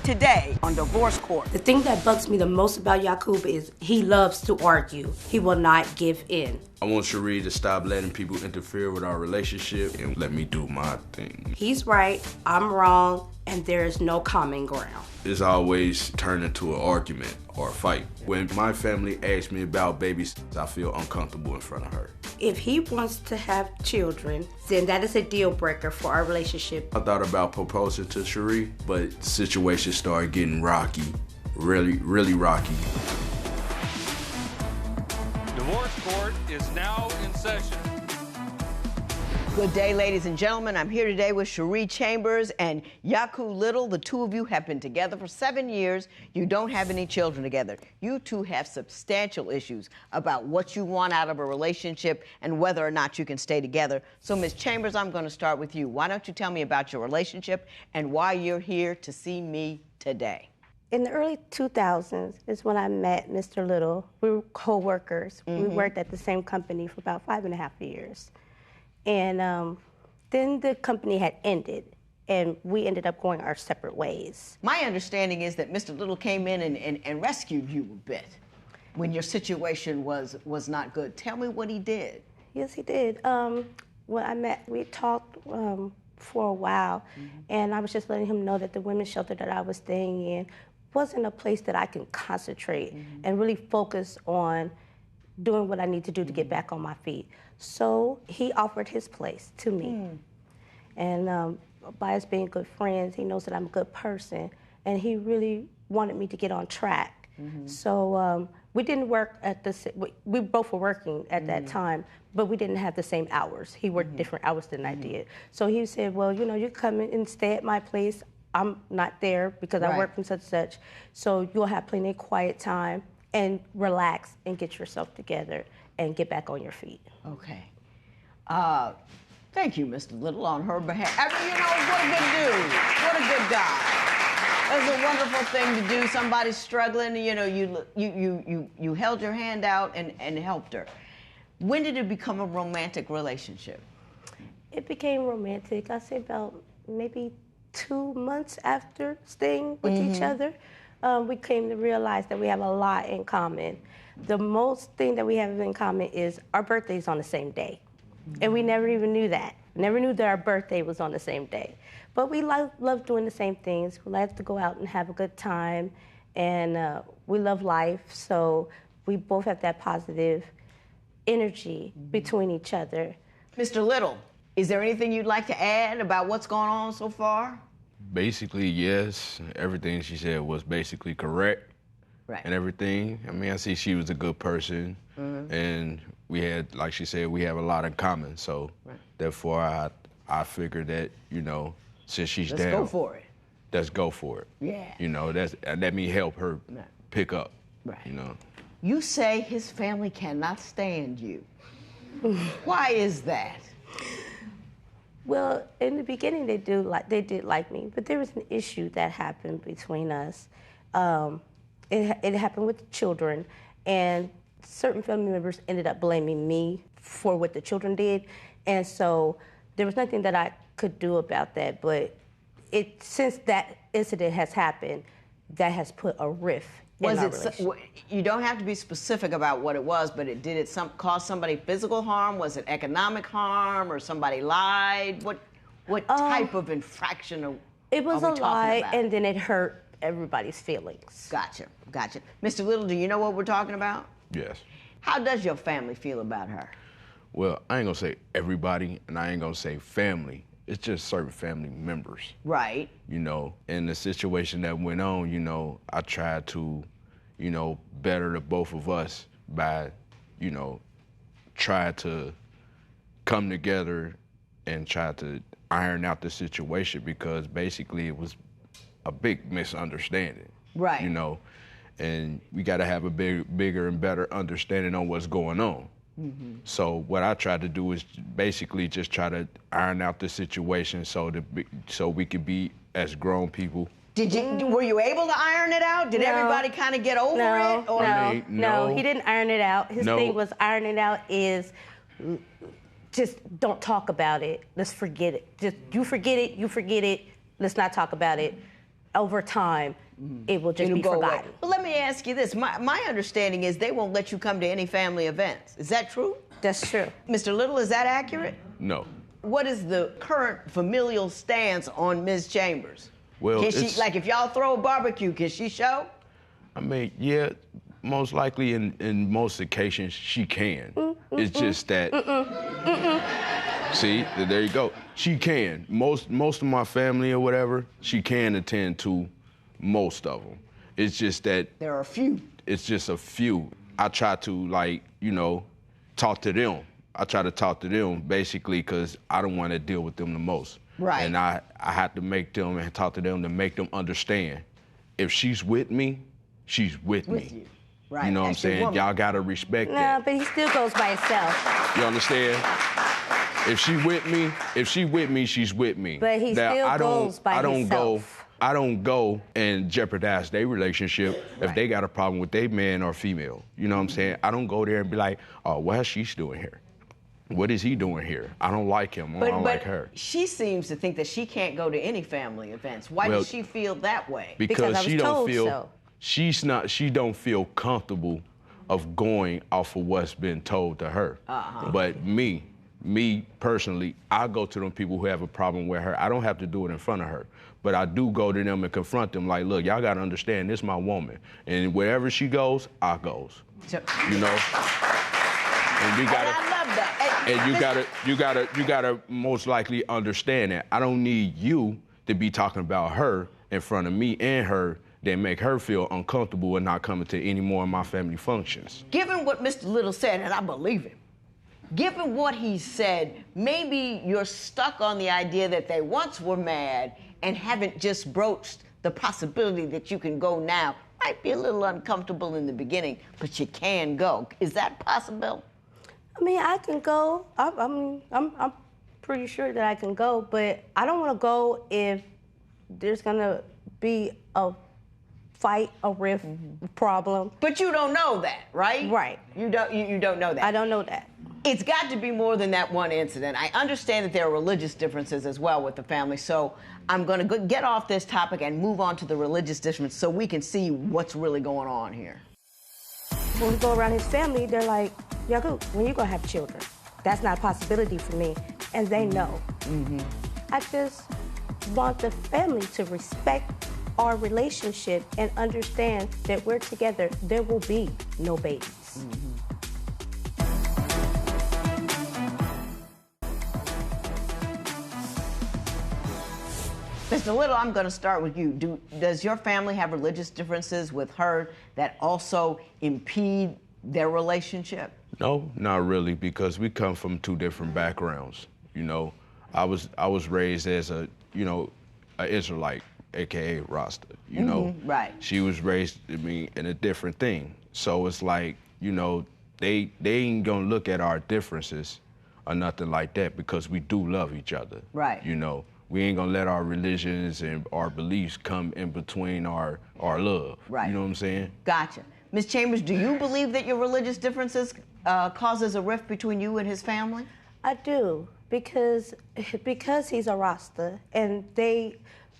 today on Divorce Court. The thing that bugs me the most about Yacob is he loves to argue. He will not give in. I want Shiree to stop letting people interfere with our relationship and let me do my thing. He's right, I'm wrong, and there is no common ground. It's always turned into an argument or a fight. When my family asks me about babies, I feel uncomfortable in front of her. If he wants to have children, then that is a deal breaker for our relationship. I thought about proposing to Shiree, but the situation started getting rocky, really rocky. Divorce Court is now in session. Good day, ladies and gentlemen. I'm here today with Shiree Chambers and Yacob Little. The two of you have been together for 7 years. You don't have any children together. You two have substantial issues about what you want out of a relationship and whether or not you can stay together. So, Ms. Chambers, I'm going to start with you. Why don't you tell me about your relationship and why you're here to see me today? In the early 2000s is when I met Mr. Little. We were co-workers. We worked at the same company for about 5.5 years. And then the company had ended, and we ended up going our separate ways. My understanding is that Mr. Little came in and rescued you a bit when your situation was not good. Tell me what he did. Yes, he did. We talked for a while, and I was just letting him know that the women's shelter that I was staying in wasn't a place that I can concentrate and really focus on doing what I need to do to get back on my feet. So he offered his place to me. And by us being good friends, he knows that I'm a good person, and he really wanted me to get on track. So we didn't work at we both were working at that time, but we didn't have the same hours. He worked different hours than I did. So he said, well, you know, you come in and stay at my place. I'm not there because I work from such and such. So you'll have plenty of quiet time and relax and get yourself together and get back on your feet. Okay. Thank you, Mr. Little, on her behalf. You know, what a good dude. What a good guy. That's a wonderful thing to do. Somebody's struggling, you know, you held your hand out and helped her. When did it become a romantic relationship? It became romantic, I'd say about maybe 2 months after staying with each other. We came to realize that we have a lot in common. The most thing that we have in common is our birthday's on the same day. And we never even knew that. Never knew that our birthday was on the same day. But we love doing the same things. We like to go out and have a good time. And we love life. So we both have that positive energy between each other. Mr. Little, is there anything you'd like to add about what's going on so far? Basically, yes. Everything she said was basically correct. And everything. I mean, I see she was a good person, and we had, like she said, we have a lot in common. So therefore, I figured that, you know, since she's down, let's go for it. Let's go for it. Yeah. You know, let me help her pick up. You know. You say his family cannot stand you. Why is that? Well, in the beginning, they did like me, but there was an issue that happened between us. It happened with the children, and certain family members ended up blaming me for what the children did, and so there was nothing that I could do about that. But since that incident has happened, that has put a rift in our relationship. You don't have to be specific about what it was, but did it cause somebody physical harm? Was it economic harm, or somebody lied? What type of infraction it was are a we lie, about? and then it hurt everybody's feelings. Gotcha. Mr. Little, do you know what we're talking about? Yes. How does your family feel about her? Well, I ain't gonna say everybody, and I ain't gonna say family. It's just certain family members. Right. You know, in the situation that went on, you know, I tried to, you know, better the both of us by, you know, try to come together and try to iron out the situation, because basically it was a big misunderstanding. Right. You know, and we got to have a bigger and better understanding on what's going on. So what I tried to do is basically just try to iron out the situation so we could be, as grown people. Were you able to iron it out? Did everybody kind of get over it? Or? No, he didn't iron it out. His thing was ironing it out is just don't talk about it. Let's forget it. Just you forget it. Let's not talk about it. over time, it will just It'll be go away. forgotten. But let me ask you this. My understanding is they won't let you come to any family events. Is that true? That's true. Mr. Little, is that accurate? No. What is the current familial stance on Ms. Chambers? Well, can she, it's, like, if y'all throw a barbecue, can she show? I mean, yeah, most likely in most occasions she can. It's just that. See, there you go. She can. Most of my family or whatever, she can attend to most of them. It's just that. There are a few. It's just a few. I try to, like, you know, talk to them. I try to talk to them basically because I don't want to deal with them the most. Right. And I have to make them and talk to them to make them understand. If she's with me, she's with me. You. Right. You know what I'm That's your saying? woman. Y'all gotta respect No, that. but he still goes by himself. You understand? If she with me, she's with me. But he still goes by himself. I don't go and jeopardize their relationship if Right. they got a problem with their man or female. You know what I'm saying? I don't go there and be like, oh, what is she doing here? What is he doing here? I don't like him. I don't like her. She seems to think that she can't go to any family events. Why Well, does she feel that way? Because I was she don't told feel so. she don't feel comfortable of going off of what's been told to her. But me personally, I go to them people who have a problem with her. I don't have to do it in front of her, but I do go to them and confront them like, look, y'all gotta understand, this is my woman, and wherever she goes, I goes. So- You know? And we gotta. I love that. And you gotta most likely understand that. I don't need you to be talking about her in front of me and her that make her feel uncomfortable and not coming to any more of my family functions. Given what Mr. Little said, and I believe him, given what he said, maybe you're stuck on the idea that they once were mad and haven't just broached the possibility that you can go now. Might be a little uncomfortable in the beginning, but you can go. Is that possible? I mean, I can go. I'm pretty sure that I can go, but I don't want to go if there's gonna be a fight, a rift, problem. But you don't know that, right? Right. You don't know that. I don't know that. It's got to be more than that one incident. I understand that there are religious differences as well with the family, so I'm going to get off this topic and move on to the religious difference so we can see what's really going on here. When we go around his family, they're like, Yacob, when you gonna have children? That's not a possibility for me, and they know. I just want the family to respect our relationship and understand that we're together. There will be no babies. Mr. Little, I'm going to start with you. Does your family have religious differences with her that also impede their relationship? No, not really, because we come from two different backgrounds. You know, I was raised as a Israelite, aka Rasta. You know, right. She was raised, I mean, in a different thing. So it's like, you know, they ain't gonna look at our differences or nothing like that because we do love each other. Right. You know, we ain't gonna let our religions and our beliefs come in between our love. Right. You know what I'm saying? Gotcha. Ms. Chambers, do you believe that your religious differences causes a rift between you and his family? I do, because he's a Rasta, and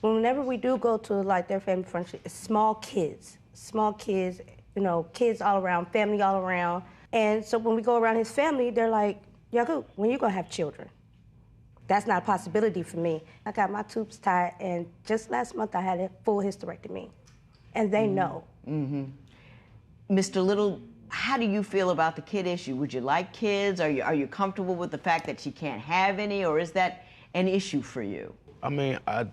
whenever we do go to like their family function, it's small kids, you know, kids all around, family all around. And so when we go around his family, they're like, Yacob, when you gonna have children? That's not a possibility for me. I got my tubes tied, and just last month I had a full hysterectomy, and they know. Mr. Little, how do you feel about the kid issue? Would you like kids? Are you comfortable with the fact that she can't have any, or is that an issue for you? I mean, I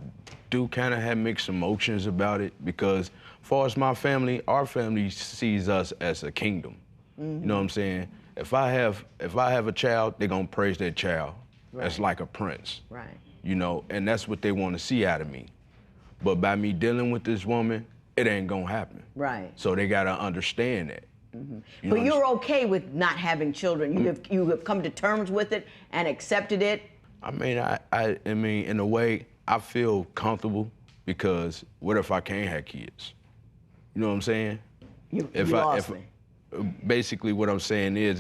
do kind of have mixed emotions about it because, as far as my family, our family sees us as a kingdom. You know what I'm saying? If I have a child, they're gonna praise that child. Right. As like a prince. Right. You know, and that's what they want to see out of me. But by me dealing with this woman, it ain't gonna happen. Right. So they gotta understand that. But you're okay with not having children. You have come to terms with it and accepted it. I mean, I mean, in a way, I feel comfortable because what if I can't have kids? You know what I'm saying? You lost me. Basically, what I'm saying is,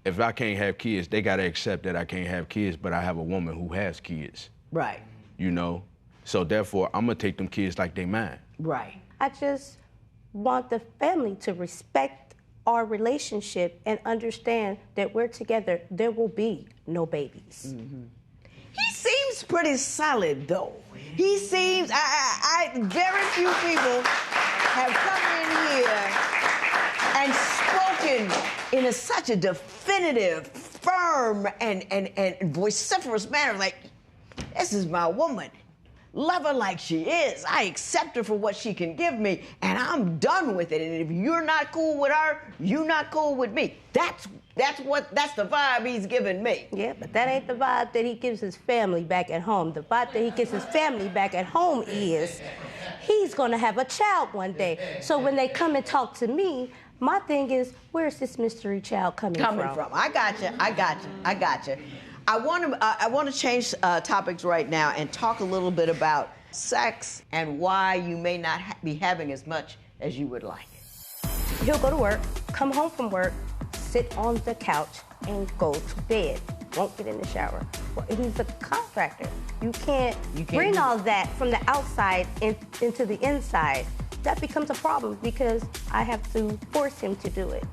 if I can't have kids, they gotta accept that I can't have kids, but I have a woman who has kids. Right. You know, So therefore, I'm gonna take them kids like they mine. Right. I just want the family to respect our relationship and understand that we're together. There will be no babies. Mm-hmm. He seems pretty solid, though. He seems, very few people have come in here and spoken in such a definitive, firm, and vociferous manner, like, this is my woman. Love her like she is. I accept her for what she can give me, and I'm done with it. And if you're not cool with her, you're not cool with me. That's the vibe he's giving me. Yeah, but that ain't the vibe that he gives his family back at home. The vibe that he gives his family back at home is he's gonna have a child one day. So when they come and talk to me, my thing is, where's this mystery child coming from? I got you. I want to change topics right now and talk a little bit about sex and why you may not be having as much as you would like. He'll go to work, come home from work, sit on the couch, and go to bed. Won't get in the shower. Well, he's a contractor. You can't bring all that from the outside into the inside. That becomes a problem because I have to force him to do it.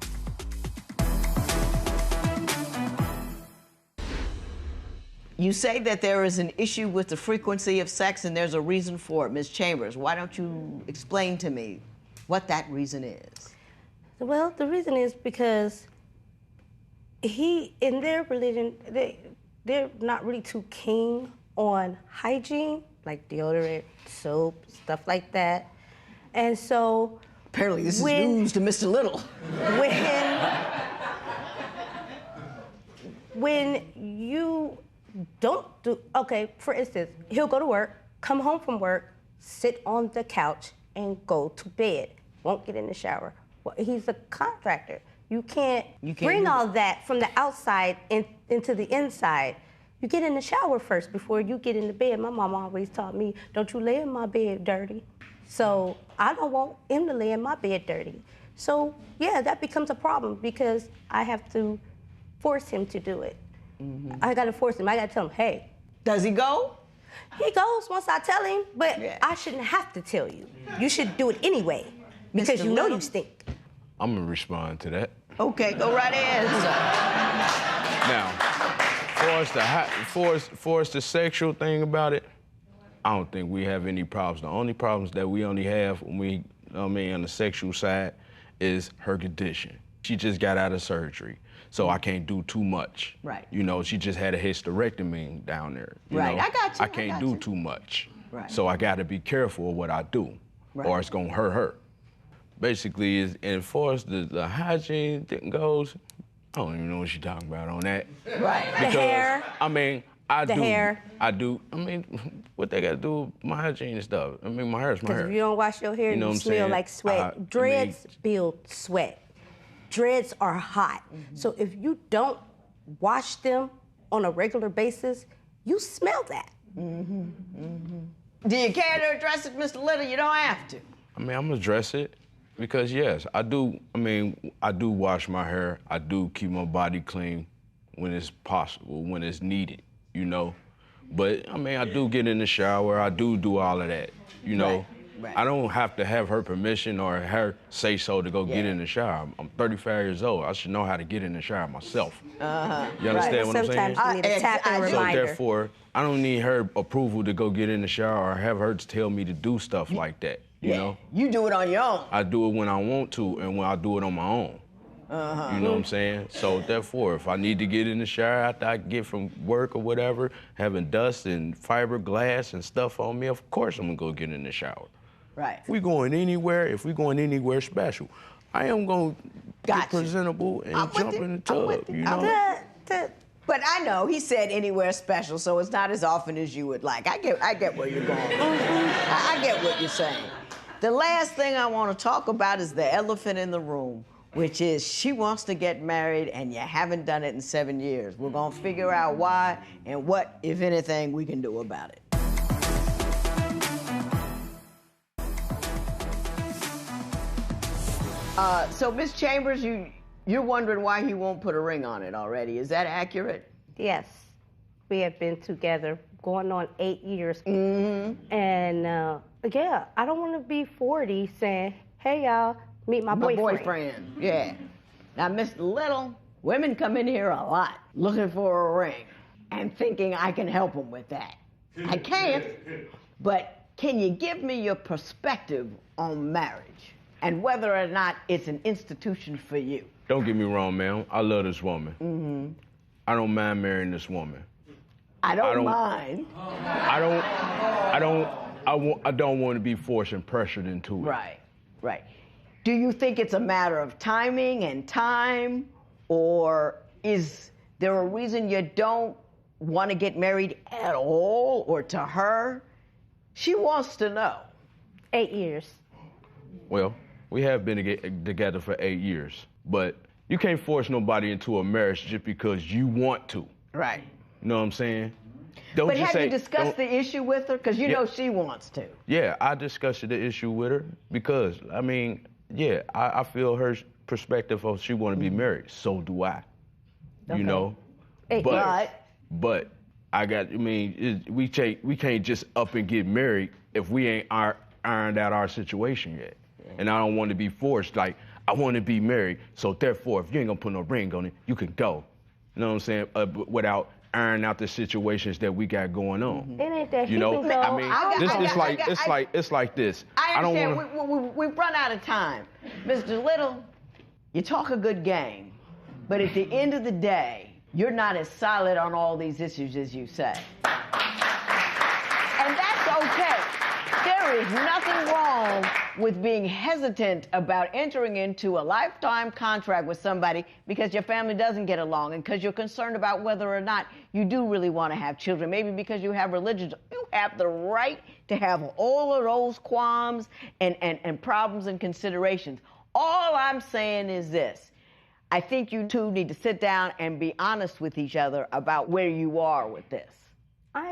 You say that there is an issue with the frequency of sex and there's a reason for it. Ms. Chambers, why don't you explain to me what that reason is? Well, the reason is because in their religion, they're not really too keen on hygiene, like deodorant, soap, stuff like that. And so... Apparently this is news to Mr. Little. When you don't do... Okay, for instance, he'll go to work, come home from work, sit on the couch, and go to bed. Won't get in the shower. Well, he's a contractor. You can't bring all that from the outside into the inside. You get in the shower first before you get in the bed. My mom always taught me, don't you lay in my bed dirty. So I don't want him to lay in my bed dirty. So yeah, that becomes a problem because I have to force him to do it. Mm-hmm. I gotta force him, I gotta tell him, hey. Does he go? He goes once I tell him, but I shouldn't have to tell you. You should do it anyway because you know you stink. I'm gonna respond to that. Okay, go right ahead, sir. Now, for us the sexual thing about it, I don't think we have any problems. The only problems that we only have when we, on the sexual side, is her condition. She just got out of surgery, so I can't do too much. Right. You know, she just had a hysterectomy down there. Right, I got you. I can't do too much. Right. So I got to be careful of what I do, or it's gonna hurt her. Basically, and as far as the hygiene thing goes, I don't even know what you're talking about on that. Right. Because, the hair. I do. What they got to do with my hygiene and stuff? My hair's my hair. Because if you don't wash your hair, you smell like sweat. Dreads build sweat. Dreads are hot. Mm-hmm. So if you don't wash them on a regular basis, you smell that. Mm-hmm. Mm-hmm. Do you care to address it, Mr. Little? You don't have to. I'm gonna address it because yes, I do. I do wash my hair. I do keep my body clean when it's possible, when it's needed, you know. But I do get in the shower. I do all of that, you know. Right. I don't have to have her permission or her say so to go get in the shower. I'm 35 years old. I should know how to get in the shower myself. Uh-huh. You understand what I'm saying? Sometimes you need a tap and reminder. So therefore, I don't need her approval to go get in the shower or have her to tell me to do stuff like that, you know? You do it on your own. I do it when I want to and when I do it on my own. Uh-huh. You know what I'm saying? So therefore, if I need to get in the shower after I get from work or whatever, having dust and fiberglass and stuff on me, of course I'm gonna go get in the shower. Right. If we going anywhere special, I am gonna get presentable and jump in the tub, you know? But I know he said anywhere special, so it's not as often as you would like. I get where you're going. I get what you're saying. The last thing I want to talk about is the elephant in the room, which is she wants to get married and you haven't done it in 7 years. We're gonna figure out why and what, if anything, we can do about it. So Ms. Chambers, you're wondering why he won't put a ring on it already. Is that accurate? Yes. We have been together going on 8 years. Mm-hmm. And yeah, I don't want to be 40 saying, hey, y'all, meet my boyfriend. Yeah. Now, Mr. Little, women come in here a lot looking for a ring and thinking I can help them with that. I can't, but can you give me your perspective on marriage and whether or not it's an institution for you? Don't get me wrong, man. I love this woman. Mm-hmm. I don't mind marrying this woman. I don't mind. I don't want to be forced and pressured into it. Right, right. Do you think it's a matter of timing and time, or is there a reason you don't want to get married at all, or to her? She wants to know. 8 years. Well, we have been together for 8 years, but you can't force nobody into a marriage just because you want to. Right. You know what I'm saying? Don't But just have say, you discussed the issue with her? Because you know she wants to. Yeah, I discussed the issue with her because, I mean, yeah, I feel her perspective of she want to be married. So do I. Okay. You know? But I mean, we can't just up and get married if we ain't ironed out our situation yet. Yeah. And I don't want to be forced, like, I want to be married, so therefore, if you ain't gonna put no ring on it, you can go. You know what I'm saying? Without ironing out the situations that we got going on. Mm-hmm. It ain't that you know, I mean, it's like this. I understand. We've run out of time, Mr. Little. You talk a good game, but at the end of the day, you're not as solid on all these issues as you say, and that's okay. There is nothing wrong with being hesitant about entering into a lifetime contract with somebody because your family doesn't get along and because you're concerned about whether or not you do really want to have children, maybe because you have religions. You have the right to have all of those qualms and problems and considerations. All I'm saying is this. I think you two need to sit down and be honest with each other about where you are with this.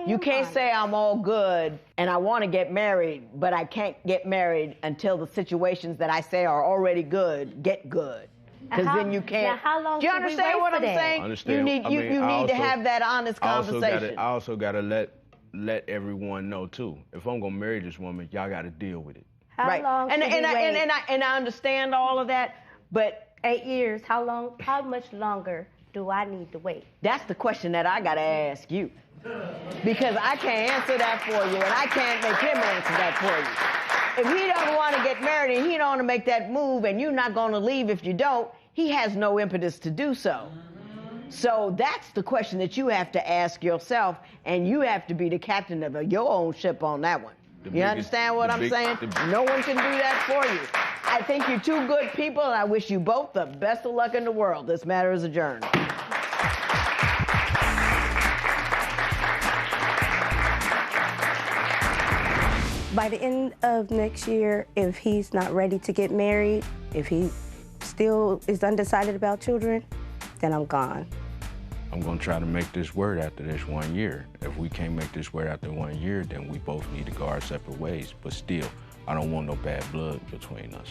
You can't say I'm all good and I want to get married, but I can't get married until the situations that I say are already good get good. Because then you can't. Now how long do you understand what I'm saying? I understand. You need to have that honest conversation. I also gotta let everyone know too. If I'm gonna marry this woman, y'all gotta deal with it. How long should we wait? And I understand all of that, but 8 years. How much longer do I need to wait? That's the question that I gotta ask you. Because I can't answer that for you, and I can't make him answer that for you. If he don't want to get married and he don't want to make that move and you're not going to leave if you don't, he has no impetus to do so. So that's the question that you have to ask yourself, and you have to be the captain of your own ship on that one. You understand what I'm saying? No one can do that for you. I think you're two good people, and I wish you both the best of luck in the world. This matter is adjourned. By the end of next year, if he's not ready to get married, if he still is undecided about children, then I'm gone. I'm gonna try to make this work after this 1 year. If we can't make this work after 1 year, then we both need to go our separate ways. But still, I don't want no bad blood between us.